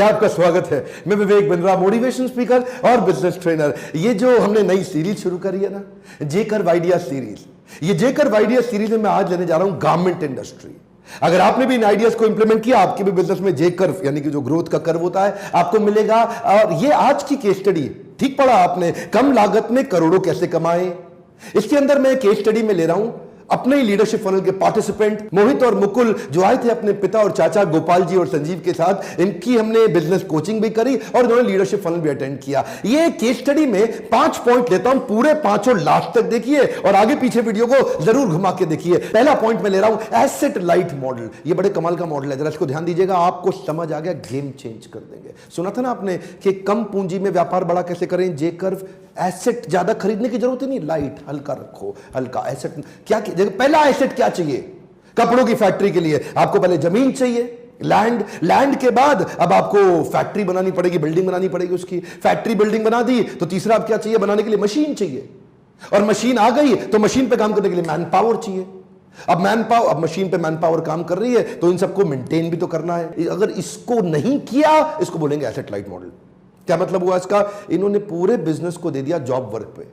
भैया आपका स्वागत है। मैं विवेक बिंद्रा, मोटिवेशन स्पीकर और बिजनेस ट्रेनर। ये जो हमने नई सीरीज शुरू करी है ना, जे कर्व आइडिया सीरीज, ये जे कर्व आइडिया सीरीज में मैं आज लेने जा रहा हूं गारमेंट इंडस्ट्री। अगर आपने भी इन आइडियाज को इंप्लीमेंट किया, आपके भी बिजनेस में जे कर्व यानी कि जो ग्रोथ का कर्व होता है आपको मिलेगा। और ये आज की केस स्टडी, ठीक पढ़ा आपने, कम लागत में करोड़ों कैसे कमाएं। इसके अंदर मैं केस स्टडी में ले रहा हूं अपने लीडरशिप फनल के पार्टिसिपेंट मोहित और मुकुल, जो आए थे अपने पिता और चाचा गोपाल जी और संजीव के साथ। इनकी हमने बिजनेस कोचिंग भी करी और इन्होंने लीडरशिप फनल भी अटेंड किया। ये केस स्टडी में 5 पॉइंट लेता हूं, पूरे 5 लास्ट तक देखिए और आगे पीछे वीडियो को जरूर घुमा के देखिए। पहला पॉइंट मैं ले रहा हूं एसेट लाइट मॉडल। ये बड़े कमाल का मॉडल है, जरा इसको ध्यान दीजिएगा, आपको समझ आ गया, गेम चेंज कर देंगे। सुना था ना आपने कि कम पूंजी में व्यापार बड़ा कैसे करें, जे कर्व। एसेट ज्यादा खरीदने की जरूरत ही नहीं, लाइट हल्का रखो, हल्का एसेट। क्या पहला एसेट क्या चाहिए? कपड़ों की फैक्ट्री के लिए आपको पहले जमीन चाहिए, लैंड के बाद अब आपको फैक्ट्री बनानी पड़ेगी, बिल्डिंग बनानी पड़ेगी। उसकी फैक्ट्री बिल्डिंग बना दी तो तीसरा अब क्या चाहिए? बनाने के लिए मशीन चाहिए, और मशीन आ गई तो मशीन पे काम करने के लिए मैन पावर चाहिए। अब मशीन पे मैन पावर काम कर रही है तो इन सबको मेंटेन भी तो करना है। अगर इसको नहीं किया, इसको बोलेंगे एसेट लाइट मॉडल। क्या मतलब हुआ इसका? इन्होंने पूरे बिजनेस को दे दिया जॉब वर्क पे।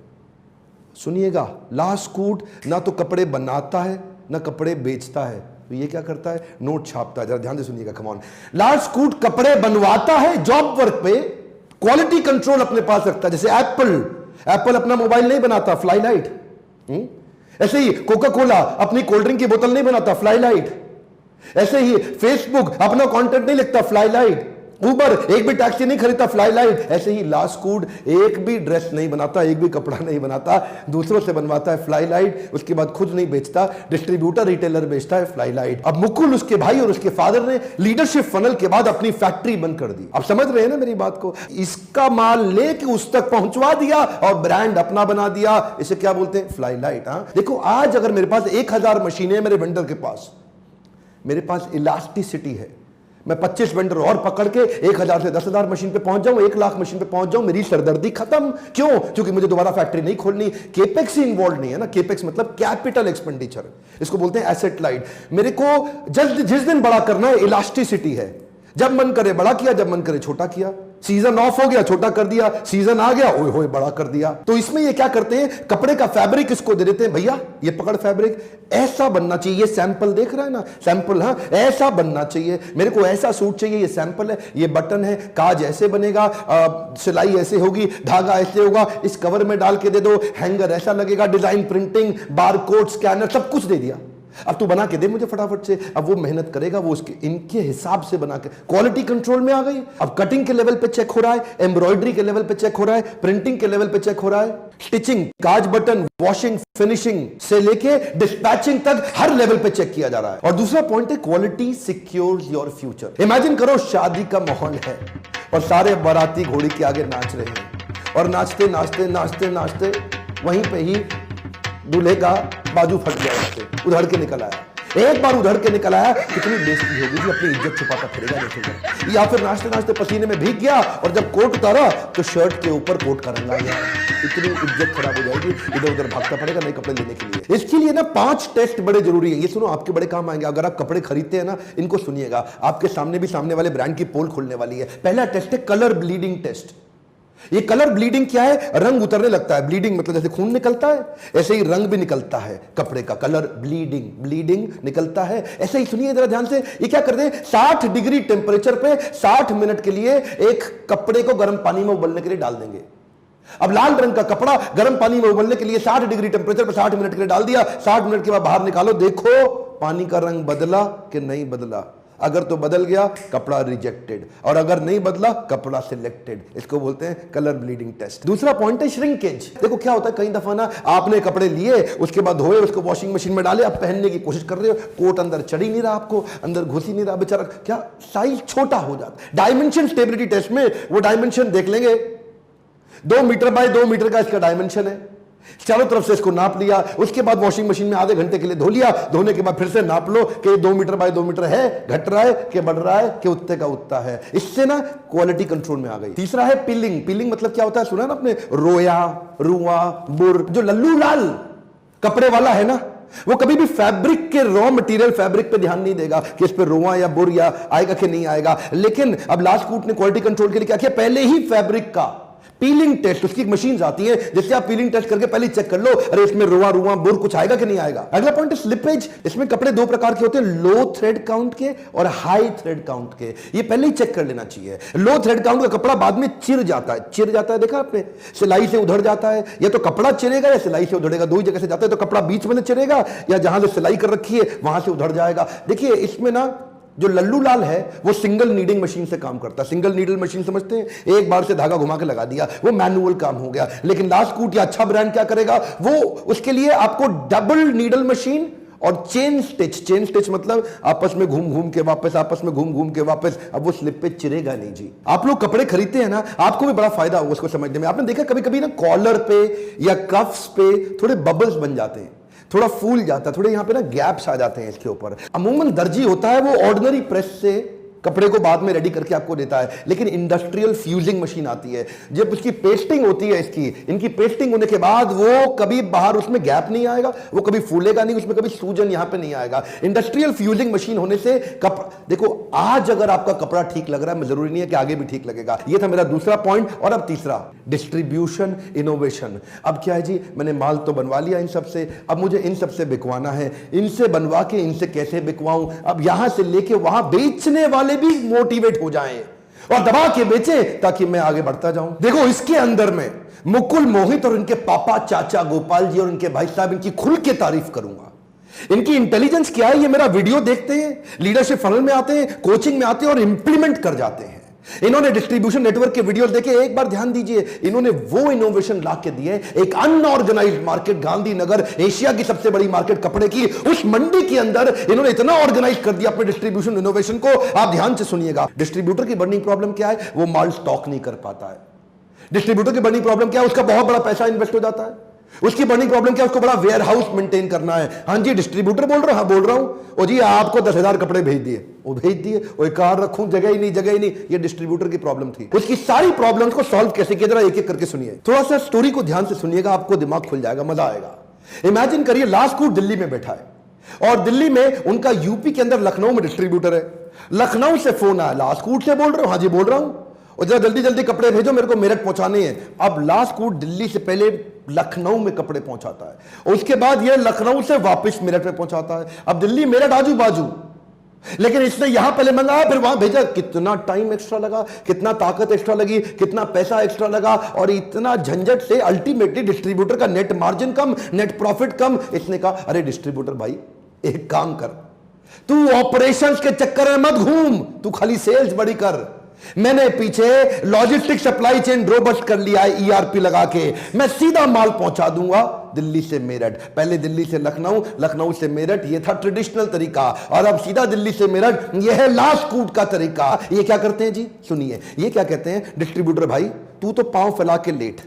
सुनिएगा, लास्ट कूट ना तो कपड़े बनाता है ना कपड़े बेचता है, तो ये क्या करता है? नोट छापता है। जरा ध्यान से सुनिएगा, कम ऑन। लास्ट कूट कपड़े बनवाता है जॉब वर्क पे, क्वालिटी कंट्रोल अपने पास रखता है। जैसे एप्पल अपना मोबाइल नहीं बनाता, फ्लाई लाइट। ऐसे ही कोका कोला अपनी कोल्ड ड्रिंक की बोतल नहीं बनाता, फ्लाई लाइट। ऐसे ही फेसबुक अपना कंटेंट नहीं लिखता, फ्लाई लाइट। उबर एक भी टैक्सी नहीं खरीदता, फ्लाई लाइट। ऐसे ही लास्ट कूड एक भी ड्रेस नहीं बनाता, एक भी कपड़ा नहीं बनाता, दूसरों से बनवाता है, फ्लाई लाइट। उसके बाद खुद नहीं बेचता, डिस्ट्रीब्यूटर रिटेलर बेचता है, फ्लाई लाइट। अब मुकुल, उसके भाई और उसके फादर ने लीडरशिप फनल के बाद अपनी फैक्ट्री बंद कर दी। अब समझ रहे हैं ना मेरी बात को? इसका माल लेके उस तक पहुंचवा दिया और ब्रांड अपना बना दिया। इसे क्या बोलते हैं? Fly light. देखो, आज अगर मेरे पास 1000 मशीनें मेरे वेंडर के पास, मेरे पास इलास्टिसिटी है, मैं 25 वेंडर और पकड़ के 1000 से 10,000 मशीन पे पहुंच जाऊं, 1 लाख मशीन पे पहुंच जाऊं, मेरी सरदर्दी खत्म। क्यों? क्योंकि मुझे दोबारा फैक्ट्री नहीं खोलनी, केपेक्स ही इन्वॉल्व नहीं है ना। केपेक्स मतलब कैपिटल एक्सपेंडिचर, इसको बोलते हैं एसेट लाइट। मेरे को जिस दिन बड़ा करना है, इलास्टिसिटी है। जब मन करे बड़ा किया, जब मन करे छोटा किया। सीजन ऑफ हो गया, छोटा कर दिया, सीजन आ गया, ओए होए बड़ा कर दिया। तो इसमें ये क्या करते हैं? कपड़े का फैब्रिक इसको दे देते हैं, भैया ये पकड़, फैब्रिक ऐसा बनना चाहिए। ये सैंपल देख रहा है ना, सैंपल, हाँ ऐसा बनना चाहिए, मेरे को ऐसा सूट चाहिए, ये सैंपल है, ये बटन है, काज ऐसे बनेगा, सिलाई ऐसे होगी, धागा ऐसे होगा, इस कवर में डाल के दे दो, हैंगर ऐसा लगेगा, डिजाइन, प्रिंटिंग, बारकोड, स्कैनर, सब कुछ दे दिया। अब तू बना के दे मुझे फटाफट से। अब वो मेहनत करेगा, वो उसके इनके हिसाब से बना के, क्वालिटी कंट्रोल में आ गई। अब कटिंग के लेवल पे चेक हो रहा है, एम्ब्रॉयडरी के लेवल पे चेक हो रहा है, प्रिंटिंग के लेवल पे चेक हो रहा है, स्टिचिंग, काज, बटन, वॉशिंग, फिनिशिंग से लेके डिस्पैचिंग तक हर लेवल पे चेक किया जा रहा है। और दूसरा पॉइंट है quality secures your future. Imagine करो शादी का माहौल है और सारे बाराती घोड़ी के आगे नाच रहे हैं और नाचते नाचते नाचते नाचते वहीं पे ही दूल्हे का बाजू फट गया, उधड़ के निकल आया। एक बार उधड़ के निकल आया, कितनी बेइज्जती होगी जी, अपनी इज्जत छुपाता फिरेगा नहीं। या फिर नाचते नाचते पसीने में भीग गया और जब कोट उतारा तो शर्ट के ऊपर कोट का रंग आ गया, इतनी इज्जत खराब हो जाएगी, इधर उधर भागता पड़ेगा नए कपड़े लेने के लिए। इसके लिए ना 5 टेस्ट बड़े जरूरी है। ये सुनो, आपके बड़े काम आएंगे। अगर आप कपड़े खरीदते हैं ना, इनको सुनिएगा, आपके सामने भी सामने वाले ब्रांड की पोल खुलने वाली है। पहला टेस्ट है कलर ब्लीडिंग टेस्ट। ये कलर ब्लीडिंग क्या है? रंग उतरने लगता है। ब्लीडिंग मतलब जैसे खून निकलता है, ऐसे ही रंग भी निकलता है कपड़े का। कलर ब्लीडिंग निकलता है। ऐसे ही सुनिए जरा ध्यान से, ये क्या करते हैं? 60 डिग्री टेंपरेचर पे 60 मिनट के लिए एक कपड़े को गर्म पानी में उबलने के लिए डाल देंगे। अब लाल रंग का कपड़ा गर्म पानी में उबलने के लिए 60 डिग्री टेंपरेचर पे 60 मिनट के लिए डाल दिया। 60 मिनट के बाद बाहर निकालो, देखो पानी का रंग बदला कि नहीं बदला। अगर तो बदल गया, कपड़ा रिजेक्टेड, और अगर नहीं बदला, कपड़ा सिलेक्टेड। इसको बोलते हैं कलर ब्लीडिंग टेस्ट। दूसरा पॉइंट है श्रिंकेज। देखो क्या होता है, कई दफा ना आपने कपड़े लिए, उसके बाद धोए, उसको वॉशिंग मशीन में डाले, अब पहनने की कोशिश कर रहे हो, कोट अंदर चढ़ ही नहीं रहा, आपको अंदर घुस ही नहीं रहा, बेचारा क्या साइज छोटा हो जाता। डायमेंशन स्टेबिलिटी टेस्ट में वो डायमेंशन देख लेंगे, 2 मीटर बाय 2 मीटर का इसका डायमेंशन है, चारों तरफ से इसको नाप लिया, उसके बाद वॉशिंग मशीन में आधे घंटे के लिए धो लिया, धोने के बाद फिर से नाप लो कि 2 मीटर बाय 2 मीटर है, घट रहा है कि बढ़ रहा है कि उत्ते का उत्ता है। इससे ना क्वालिटी कंट्रोल में आ गई। तीसरा है पिलिंग मतलब क्या होता है? सुना ना आपने, रोया, रुआ, बुर, जो लल्लू लाल कपड़े वाला है ना, वो कभी भी फैब्रिक के रॉ मटेरियल फैब्रिक पे ध्यान नहीं देगा कि इस पे रोआ या बुर या आएगा कि नहीं आएगा। लेकिन अब लास्टकूट ने क्वालिटी कंट्रोल के लिए क्या किया, पहले ही फैब्रिक का पीलिंग टेस्ट, उसकी मशीन आती है जिससे आप पीलिंग टेस्ट करके पहले चेक कर लो, अरे इसमें रोआ रुआ बुर कुछ आएगा कि नहीं आएगा। अगला पॉइंट है स्लिपेज। इसमें कपड़े दो प्रकार के होते हैं, लो थ्रेड काउंट के और हाई थ्रेड काउंट के। ये पहले ही चेक कर लेना चाहिए। लो थ्रेड काउंट का कपड़ा बाद में चिर जाता है, देखा आपने, सिलाई से उधड़ जाता है, या तो कपड़ा चिरेगा या सिलाई से उधड़ेगा, दो ही जगह से जाता है। तो कपड़ा बीच में चिरेगा या जहां से सिलाई कर रखी है वहां से उधड़ जाएगा। देखिए इसमें ना जो लल्लू लाल है वो सिंगल नीडिंग मशीन से काम करता है। सिंगल नीडल मशीन समझते हैं, एक बार से धागा घुमा के लगा दिया, वो मैनुअल काम हो गया। लेकिन लास्टकूट या अच्छा ब्रांड क्या करेगा, वो उसके लिए आपको डबल नीडल मशीन और चेन स्टिच मतलब आपस में घूम घूम के वापस, आपस में घूम घूम के वापस। अब वो स्लिप पे चिरेगा नहीं जी। आप लोग कपड़े खरीदते हैं ना, आपको भी बड़ा फायदा होगा उसको समझने में। आपने देखा कभी कभी ना कॉलर पे या कफ्स पे थोड़े बबल्स बन जाते हैं, थोड़ा फूल जाता है, थोड़े यहां पे ना गैप्स आ जाते हैं इसके ऊपर। अमूमन दर्जी होता है वो ऑर्डिनरी प्रेस से कपड़े को बाद में रेडी करके आपको देता है, लेकिन इंडस्ट्रियल फ्यूजिंग मशीन आती है, जब उसकी पेस्टिंग होती है, इनकी पेस्टिंग होने के बाद वो कभी बाहर उसमें गैप नहीं आएगा, वो कभी फूलेगा नहीं, उसमें कभी सूजन यहां पे नहीं आएगा। इंडस्ट्रियल फ्यूजिंग मशीन होने से देखो आज अगर आपका कपड़ा ठीक लग रहा है, जरूरी नहीं है कि आगे भी ठीक लगेगा। ये था मेरा दूसरा पॉइंट। और अब तीसरा, डिस्ट्रीब्यूशन इनोवेशन। अब क्या है जी, मैंने माल तो बनवा लिया इन सबसे, अब मुझे इन सबसे बिकवाना है, इनसे बनवा के इनसे कैसे बिकवाऊं, अब यहां से लेके वहां बेचने वाले भी मोटिवेट हो जाएं और दबा के बेचें ताकि मैं आगे बढ़ता जाऊं। देखो इसके अंदर में मुकुल मोहित और इनके पापा चाचा गोपाल जी और इनके भाई साहब, इनकी खुल के तारीफ करूंगा। इनकी इंटेलिजेंस क्या है, ये मेरा वीडियो देखते हैं, लीडरशिप फनल में आते हैं, कोचिंग में आते हैं और इंप्लीमेंट कर जाते हैं। इन्होंने डिस्ट्रीब्यूशन नेटवर्क के वीडियो देखे, एक बार ध्यान दीजिए, इन्होंने वो इनोवेशन ला के दिए। एक अनऑर्गेनाइज्ड मार्केट, गांधीनगर एशिया की सबसे बड़ी मार्केट कपड़े की, उस मंडी के अंदर इन्होंने इतना ऑर्गेनाइज कर दिया अपने डिस्ट्रीब्यूशन इनोवेशन को। आप ध्यान से सुनिएगा, डिस्ट्रीब्यूटर की बड़ी प्रॉब्लम क्या है, वो माल स्टॉक नहीं कर पाता है। डिस्ट्रीब्यूटर की बड़ी प्रॉब्लम क्या है, उसका बहुत बड़ा पैसा इन्वेस्ट हो जाता है। उसकी बड़ी प्रॉब्लम क्या है, उसको बड़ा वेयर हाउस मेंटेन करना है। हाँ जी डिस्ट्रीब्यूटर बोल रहा, हाँ बोल रहा हूं। ओ जी आपको 10,000 कपड़े भेज दिए, वो भेज दिए, वो कार रखूं, जगह ही नहीं। ये डिस्ट्रीब्यूटर की प्रॉब्लम थी। उसकी सारी प्रॉब्लम्स को सॉल्व कैसे किया, जरा एक एक करके सुनिए। थोड़ा सा स्टोरी को ध्यान से सुनिएगा, आपको दिमाग खुल जाएगा, मजा आएगा। इमेजिन करिए लास्टकूट दिल्ली में बैठा है और दिल्ली में उनका यूपी के अंदर लखनऊ में डिस्ट्रीब्यूटर है। लखनऊ से फोन आया, लास्टकूट से बोल रहे हो, हाँ जी बोल रहा हूं, और जरा जल्दी जल्दी कपड़े भेजो, मेरे को मेरठ पहुंचाने हैं। अब लास्टकूट दिल्ली से पहले लखनऊ में कपड़े पहुंचाता है, और उसके बाद ये लखनऊ से वापस मेरठ में पहुंचाता है। अब दिल्ली मेरठ आजू बाजू, लेकिन इसने यहां पहले मंगाया फिर वहां भेजा। कितना टाइम एक्स्ट्रा लगा, कितना ताकत एक्स्ट्रा लगी, कितना पैसा एक्स्ट्रा लगा, और इतना झंझट से अल्टीमेटली डिस्ट्रीब्यूटर का नेट मार्जिन कम, नेट प्रॉफिट कम। इसने कहा अरे डिस्ट्रीब्यूटर भाई एक काम कर, तू ऑपरेशंस के चक्कर में मत घूम, तू खाली सेल्स बड़ी कर। मैंने पीछे लॉजिस्टिक सप्लाई चेन रोबस्ट कर लिया है ईआरपी लगा के, मैं सीधा माल पहुंचा दूंगा दिल्ली से मेरठ। पहले दिल्ली से लखनऊ, लखनऊ से मेरठ, ये था ट्रेडिशनल तरीका, और अब सीधा दिल्ली से मेरठ, यह है लास्टकूट का तरीका। ये क्या करते हैं जी, सुनिए, ये क्या कहते हैं, डिस्ट्रीब्यूटर भाई तू तो पांव फैला के लेट,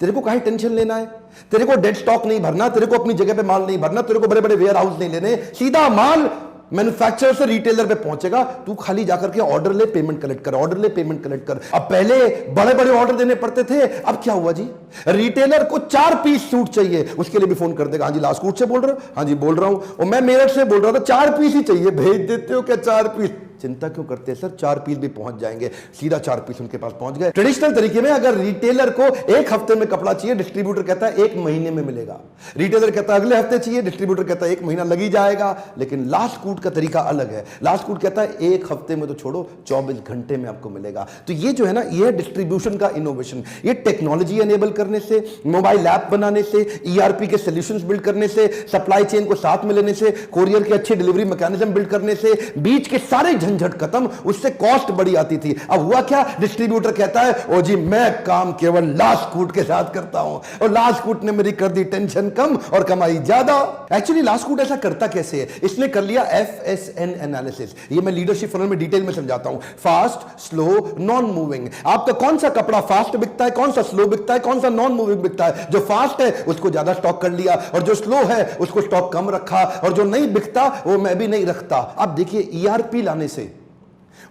तेरे को काहे टेंशन लेना है, तेरे को डेड स्टॉक नहीं भरना, तेरे को अपनी जगह पे माल नहीं भरना, तेरे को बड़े बड़े वेयर हाउस नहीं लेने, सीधा माल मैन्युफैक्चरर से रिटेलर पे पहुंचेगा, तू खाली जाकर के ऑर्डर ले, पेमेंट कलेक्ट कर, ऑर्डर ले, पेमेंट कलेक्ट कर। अब पहले बड़े बड़े ऑर्डर देने पड़ते थे, अब क्या हुआ जी, रिटेलर को 4 पीस सूट चाहिए, उसके लिए भी फोन कर देगा, हाँ जी लास्टकूट से बोल रहे हो, हाँ जी बोल रहा हूं, और मैं मेरठ से बोल रहा था, 4 पीस ही चाहिए, भेज देते हो क्या 4 पीस? चिंता क्यों करते हैं सर, 4 पीस भी पहुंच जाएंगे, सीधा 4 पीस उनके पास पहुंच गए। ट्रेडिशनल तरीके में अगर रिटेलर को 1 हफ्ते में कपड़ा चाहिए, डिस्ट्रीब्यूटर कहता है 1 महीने में मिलेगा, रिटेलर कहता है अगले हफ्ते चाहिए, डिस्ट्रीब्यूटर कहता है 1 महीना लग ही जाएगा। लेकिन लास्टकूट का तरीका अलग है, लास्टकूट कहता है 1 हफ्ते में तो छोड़ो, 24 घंटे में आपको मिलेगा। तो ये जो है ना, ये डिस्ट्रीब्यूशन का इनोवेशन, ये टेक्नोलॉजी एनेबल करने से, मोबाइल ऐप बनाने से, ईआरपी के सॉल्यूशंस बिल्ड करने से, सप्लाई चेन को साथ में लेने से, कोरियर के अच्छे डिलीवरी मैकेनिज्म बिल्ड करने से, बीच के सारे झंझट खत्म, उससे कॉस्ट बड़ी आती थी। अब हुआ क्या, डिस्ट्रीब्यूटर कहता है ओ जी मैं काम केवल लास्टकूट के साथ करता हूं, और लास्टकूट ने मेरी कर दी टेंशन कम और कमाई ज्यादा। एक्चुअली लास्टकूट ऐसा करता कैसे है, इसने कर लिया FSN एनालिसिस, ये मैं लीडरशिप फनल में डिटेल में समझाता हूं, फास्ट, स्लो, नॉन मूविंग। आपका कौन सा कपड़ा फास्ट बिकता है, कौन सा स्लो बिकता है, कौन सा नॉन मूविंग बिकता है। जो फास्ट है उसको ज्यादा स्टॉक कर लिया, और जो स्लो है उसको स्टॉक कम रखा, और जो नहीं बिकता वो मैं भी नहीं रखता। अब देखिए ईआरपी लाने से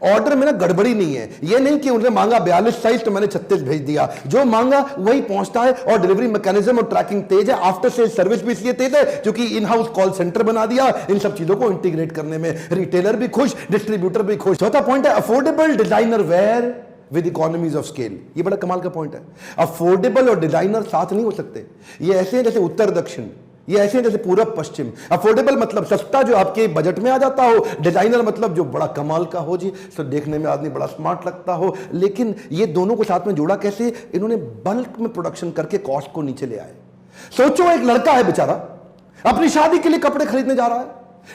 ऑर्डर में ना गड़बड़ी नहीं है। ये नहीं कि उन्होंने मांगा 42 साइज तो मैंने 36 भेज दिया, जो मांगा वही पहुंचता है। और डिलीवरी मैकेनिज्म और ट्रैकिंग तेज है, आफ्टर सेल सर्विस भी इसलिए तेज है क्योंकि इन हाउस कॉल सेंटर बना दिया इन सब चीजों को इंटीग्रेट करने में। रिटेलर भी खुश, डिस्ट्रीब्यूटर भी खुश। चौथा पॉइंट है affordable designer wear with economies of scale. ये बड़ा कमाल का पॉइंट है। अफोर्डेबल और डिजाइनर साथ नहीं हो सकते। ये ऐसे हैं जैसे उत्तर दक्षिण, ये ऐसे हैं जैसे पूरब पश्चिम। अफोर्डेबल मतलब सस्ता जो आपके बजट में आ जाता हो, डिजाइनर मतलब जो बड़ा कमाल का हो जी, तो देखने में आदमी बड़ा स्मार्ट लगता हो। लेकिन ये दोनों को साथ में जोड़ा कैसे? इन्होंने बल्क में प्रोडक्शन करके कॉस्ट को नीचे ले आए। सोचो एक लड़का है बेचारा, अपनी शादी के लिए कपड़े खरीदने जा रहा है,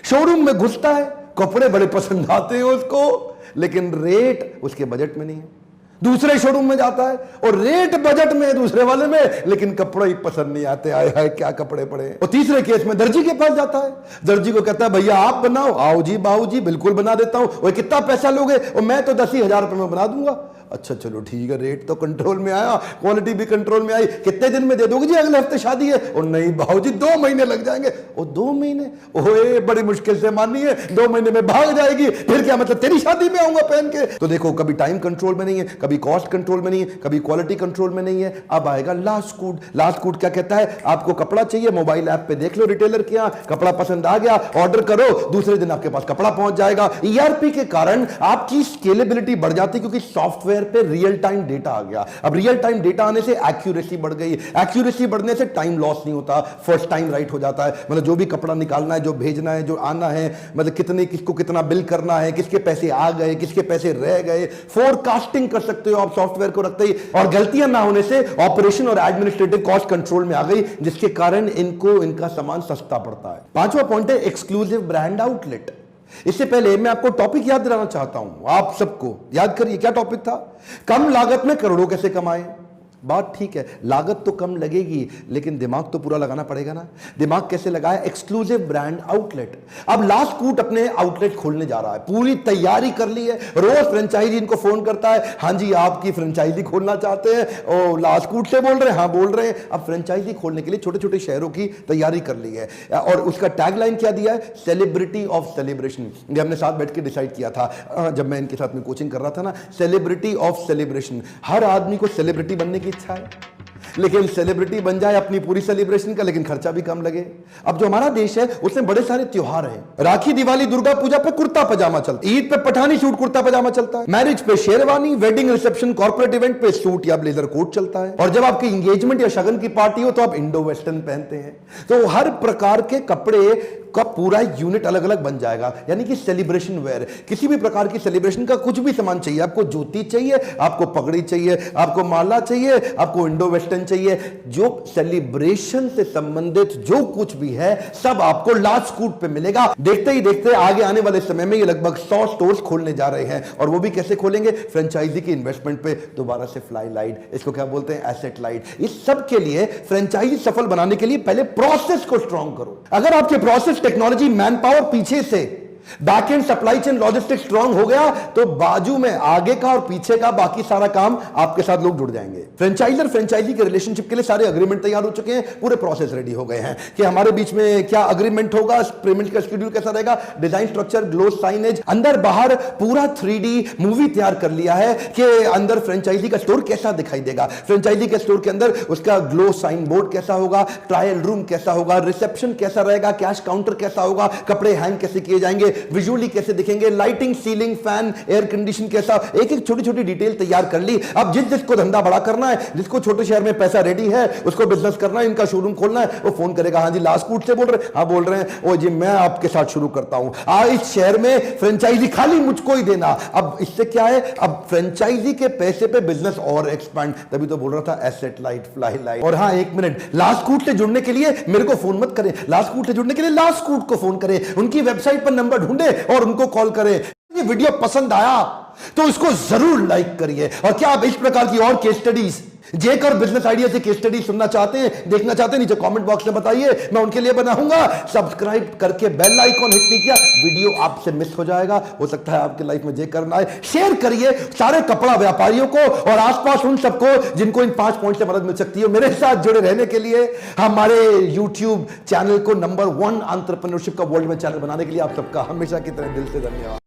शोरूम में घुसता है, कपड़े बड़े पसंद आते हैं उसको, लेकिन रेट उसके बजट में नहीं है। दूसरे शोरूम में जाता है और रेट बजट में है दूसरे वाले में, लेकिन कपड़े ही पसंद नहीं आते। आए हाय क्या कपड़े पड़े। और तीसरे केस में दर्जी के पास जाता है, दर्जी को कहता है भैया आप बनाओ। आओ जी बाबू जी बिल्कुल बना देता हूं। और कितना पैसा लोगे? और मैं तो 10,000 रुपए में बना दूंगा। अच्छा चलो ठीक है, रेट तो कंट्रोल में आया, क्वालिटी भी कंट्रोल में आई। कितने दिन में दे दोगे जी? अगले हफ्ते शादी है। और नहीं भाऊ जी 2 महीने लग जाएंगे। और 2 महीने? ओए बड़ी मुश्किल से मानी है, 2 महीने में भाग जाएगी। फिर क्या मतलब तेरी शादी में आऊंगा पहन के? तो देखो कभी टाइम कंट्रोल में नहीं है, कभी कॉस्ट कंट्रोल में नहीं है, कभी क्वालिटी कंट्रोल में नहीं है। अब आएगा लास्ट कूट। लास्ट कूट क्या कहता है? आपको कपड़ा चाहिए, मोबाइल ऐप पे देख लो रिटेलर के यहाँ, कपड़ा पसंद आ गया, ऑर्डर करो, दूसरे दिन आपके पास कपड़ा पहुंच जाएगा। ईआरपी के कारण आपकी स्केलेबिलिटी बढ़ जाती है क्योंकि सॉफ्टवेयर पे रियल टाइम डेटा आ गया। अब रियल टाइम डेटा आने से एक्यूरेसी बढ़ गई, एक्यूरेसी बढ़ने से टाइम लॉस नहीं होता, फर्स्ट टाइम राइट हो जाता है। मतलब जो भी कपड़ा निकालना है, जो भेजना है, जो आना है, मतलब कितने किसको कितना बिल करना है, किसके पैसे आ गए, किसके पैसे रह गए, फोरकास्टिंग कर सकते हो आप सॉफ्टवेयर को रखते ही। और गलतियां ना होने से ऑपरेशन और एडमिनिस्ट्रेटिव कॉस्ट कंट्रोल में आ गई, जिसके कारण इनको इनका सामान सस्ता पड़ता है। पांचवा पॉइंट है एक्सक्लूसिव ब्रांड आउटलेट। इससे पहले मैं आपको टॉपिक याद दिलाना चाहता हूं, आप सबको याद करिए क्या टॉपिक था? कम लागत में करोड़ों कैसे कमाएं। बात ठीक है, लागत तो कम लगेगी लेकिन दिमाग तो पूरा लगाना पड़ेगा ना। दिमाग कैसे लगाए? Exclusive brand outlet. अब लास्ट कूट अपने आउटलेट खोलने जा रहा है, पूरी तैयारी कर ली है। रोज फ्रेंचाइजी इनको फोन करता है, हाँ जी आपकी फ्रेंचाइजी खोलना चाहते हैं। और लास्ट कूट से बोल रहे हैं? हाँ बोल रहे हैं। अब फ्रेंचाइजी खोलने के लिए छोटे छोटे शहरों की तैयारी कर ली है। और उसका टैगलाइन क्या दिया है? Celebrity of celebration. ये हमने साथ बैठ के डिसाइड किया था जब मैं इनके साथ में कोचिंग कर रहा था ना। Celebrity of celebration. हर आदमी को सेलिब्रिटी बनने की इच्छा है, लेकिन सेलिब्रिटी बन जाए अपनी पूरी सेलिब्रेशन का, लेकिन खर्चा भी कम लगे। अब जो हमारा देश है उसमें बड़े सारे त्योहार हैं। राखी, दिवाली, दुर्गा पूजा पे कुर्ता पजामा चलता है, ईद पे पठानी सूट कुर्ता पजामा चलता है, मैरिज पे sherwani, wedding reception corporate event पे सूट या ब्लेजर कोट चलता है, और जब आपकी एंगेजमेंट या शगन की पार्टी हो तो आप इंडो वेस्टर्न पहनते हैं। तो हर प्रकार के कपड़े का पूरा यूनिट अलग अलग बन जाएगा, यानी कि सेलिब्रेशन वेयर। किसी भी प्रकार की सेलिब्रेशन का कुछ भी सामान चाहिए, आपको जूती चाहिए, आपको पगड़ी चाहिए, आपको माला चाहिए, आपको इंडो वेस्टर्न चाहिए, जो सेलिब्रेशन से संबंधित जो कुछ भी है सब आपको लास्ट कूट पे मिलेगा। देखते ही देखते आगे आने वाले समय में ये लगभग 100 स्टोर्स खोलने जा रहे हैं, और वो भी कैसे खोलेंगे? फ्रेंचाइजी की इन्वेस्टमेंट पे दोबारा से फ्लाई लाइट, इसको क्या बोलते हैं? Asset light. इस सब के लिए फ्रेंचाइजी सफल बनाने के लिए पहले प्रोसेस को स्ट्रॉन्ग करो। अगर आपके प्रोसेस, टेक्नोलॉजी, मैन पावर पीछे से back and supply chain logistics strong हो गया तो बाजू में आगे का और पीछे का बाकी सारा काम आपके साथ लोग जुड़ जाएंगे। फ्रेंचाइजर फ्रेंचाइजी के रिलेशनशिप के लिए सारे अग्रीमेंट तैयार हो चुके हैं, पूरे प्रोसेस रेडी हो गए हैं कि हमारे बीच में क्या अग्रीमेंट होगा, पेमेंट का शेड्यूल कैसा रहेगा, डिजाइन स्ट्रक्चर, ग्लोस, साइनेज, अंदर बाहर पूरा 3D मूवी तैयार कर लिया है कि अंदर फ्रेंचाइजी का स्टोर कैसा दिखाई देगा, फ्रेंचाइजी के स्टोर के अंदर उसका ग्लो साइन बोर्ड कैसा होगा, ट्रायल रूम कैसा होगा, रिसेप्शन कैसा रहेगा, कैश काउंटर कैसा होगा, कपड़े हैंग कैसे किए जाएंगे, विजुअली कैसे दिखेंगे, lighting, ceiling, fan, air condition कैसा, एक एक छोटी छोटी डिटेल तैयार कर ली। अब जिसको धंधा बड़ा करना है, जिसको छोटे शहर में पैसा रेडी है, उसको बिजनेस करना है, इनका शोरूम खोलना है, वो फोन करेगा, हाँ जी लास्ट कूट से बोल रहे हैं? हाँ बोल रहे हैं। ओ जी मैं आपके साथ शुरू करता हूं, इस शहर में फ्रेंचाइजी खाली मुझको ही देना। अब इससे क्या है, अब फ्रेंचाइजी के पैसे पे बिजनेस और एक्सपांड। तभी तो बोल रहा था एसेट लाइट, फ्लाई लाइट। और हाँ एक मिनट, लास्ट कूट से जुड़ने के लिए मेरे को फोन मत करें, लास्ट कूट से जुड़ने के लिए लास्ट कूट को फोन करें, उनकी वेबसाइट पर नंबर ढूंढे और उनको कॉल करें। ये वीडियो पसंद आया तो इसको जरूर लाइक करिए। और क्या आप इस प्रकार की और केस स्टडीज, जेकर बिजनेस आइडिया से केस स्टडी सुनना चाहते हैं, देखना चाहते हैं, नीचे कमेंट बॉक्स में बताइए, मैं उनके लिए बनाऊंगा। सब्सक्राइब करके बेल आइकॉन हिट नहीं किया, वीडियो आपसे मिस हो जाएगा। हो सकता है आपकी लाइफ में जेकर ना आए। शेयर करिए सारे कपड़ा व्यापारियों को और आसपास उन सबको जिनको इन 5 पॉइंट से मदद मिल सकती है। मेरे साथ जुड़े रहने के लिए हमारे YouTube चैनल को नंबर 1 एंटरप्रेन्योरशिप का वर्ल्ड में चैनल बनाने के लिए आप सबका हमेशा की तरह दिल से धन्यवाद।